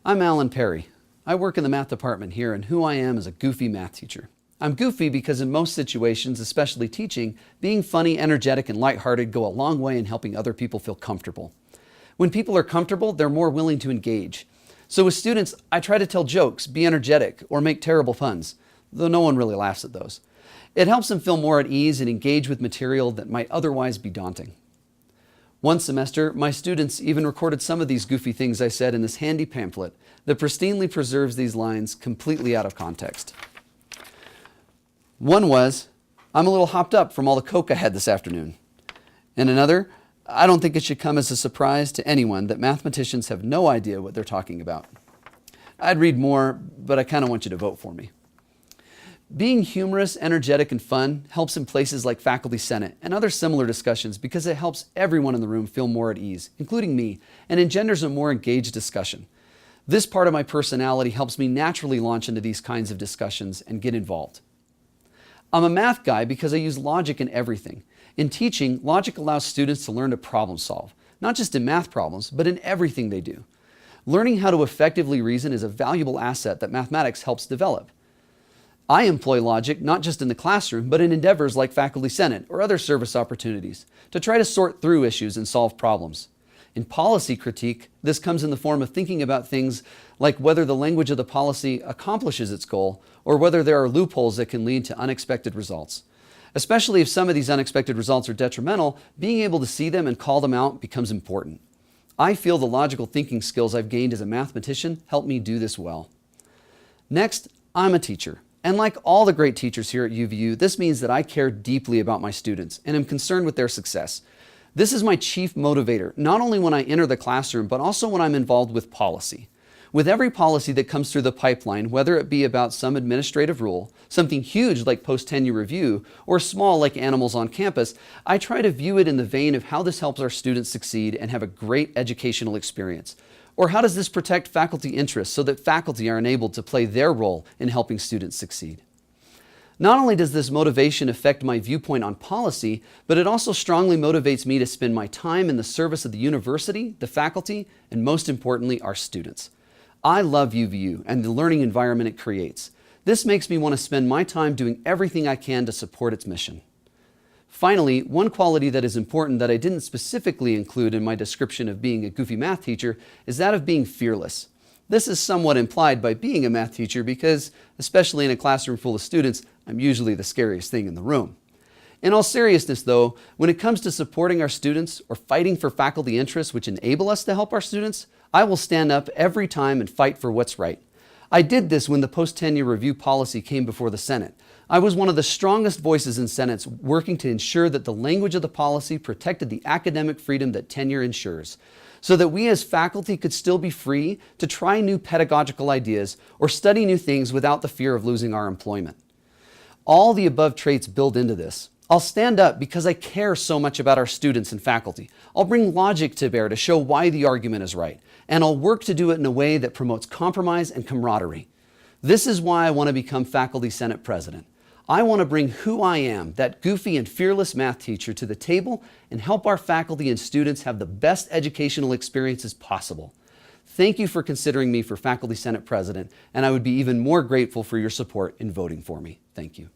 I'm Alan Parry. I work in the math department here, and who I am is a goofy math teacher. I'm goofy because in most situations, especially teaching, being funny, energetic, and lighthearted go a long way in helping other people feel comfortable. When people are comfortable, they're more willing to engage. So with students, I try to tell jokes, be energetic, or make terrible puns, though no one really laughs at those. It helps them feel more at ease and engage with material that might otherwise be daunting. One semester, my students even recorded some of these goofy things I said in this handy pamphlet that pristinely preserves these lines completely out of context. One was, I'm a little hopped up from all the Coke I had this afternoon. And another, I don't think it should come as a surprise to anyone that mathematicians have no idea what they're talking about. I'd read more, but I kind of want you to vote for me. Being humorous, energetic, and fun helps in places like Faculty Senate and other similar discussions because it helps everyone in the room feel more at ease, including me, and engenders a more engaged discussion. This part of my personality helps me naturally launch into these kinds of discussions and get involved. I'm a math guy because I use logic in everything. In teaching, logic allows students to learn to problem solve, not just in math problems, but in everything they do. Learning how to effectively reason is a valuable asset that mathematics helps develop. I employ logic not just in the classroom, but in endeavors like Faculty Senate or other service opportunities to try to sort through issues and solve problems. In policy critique, this comes in the form of thinking about things like whether the language of the policy accomplishes its goal or whether there are loopholes that can lead to unexpected results. Especially if some of these unexpected results are detrimental, being able to see them and call them out becomes important. I feel the logical thinking skills I've gained as a mathematician help me do this well. Next, I'm a teacher. And like all the great teachers here at UVU, this means that I care deeply about my students and am concerned with their success. This is my chief motivator, not only when I enter the classroom, but also when I'm involved with policy. With every policy that comes through the pipeline, whether it be about some administrative rule, something huge like post-tenure review, or small like animals on campus, I try to view it in the vein of how this helps our students succeed and have a great educational experience. Or how does this protect faculty interests so that faculty are enabled to play their role in helping students succeed? Not only does this motivation affect my viewpoint on policy, but it also strongly motivates me to spend my time in the service of the university, the faculty, and most importantly, our students. I love UVU and the learning environment it creates. This makes me want to spend my time doing everything I can to support its mission. Finally, one quality that is important that I didn't specifically include in my description of being a goofy math teacher is that of being fearless. This is somewhat implied by being a math teacher because, especially in a classroom full of students, I'm usually the scariest thing in the room. In all seriousness though, when it comes to supporting our students or fighting for faculty interests which enable us to help our students, I will stand up every time and fight for what's right. I did this when the post-tenure review policy came before the Senate. I was one of the strongest voices in Senate working to ensure that the language of the policy protected the academic freedom that tenure ensures, so that we as faculty could still be free to try new pedagogical ideas or study new things without the fear of losing our employment. All the above traits build into this. I'll stand up because I care so much about our students and faculty. I'll bring logic to bear to show why the argument is right, and I'll work to do it in a way that promotes compromise and camaraderie. This is why I want to become Faculty Senate President. I want to bring who I am, that goofy and fearless math teacher, to the table and help our faculty and students have the best educational experiences possible. Thank you for considering me for Faculty Senate President, and I would be even more grateful for your support in voting for me. Thank you.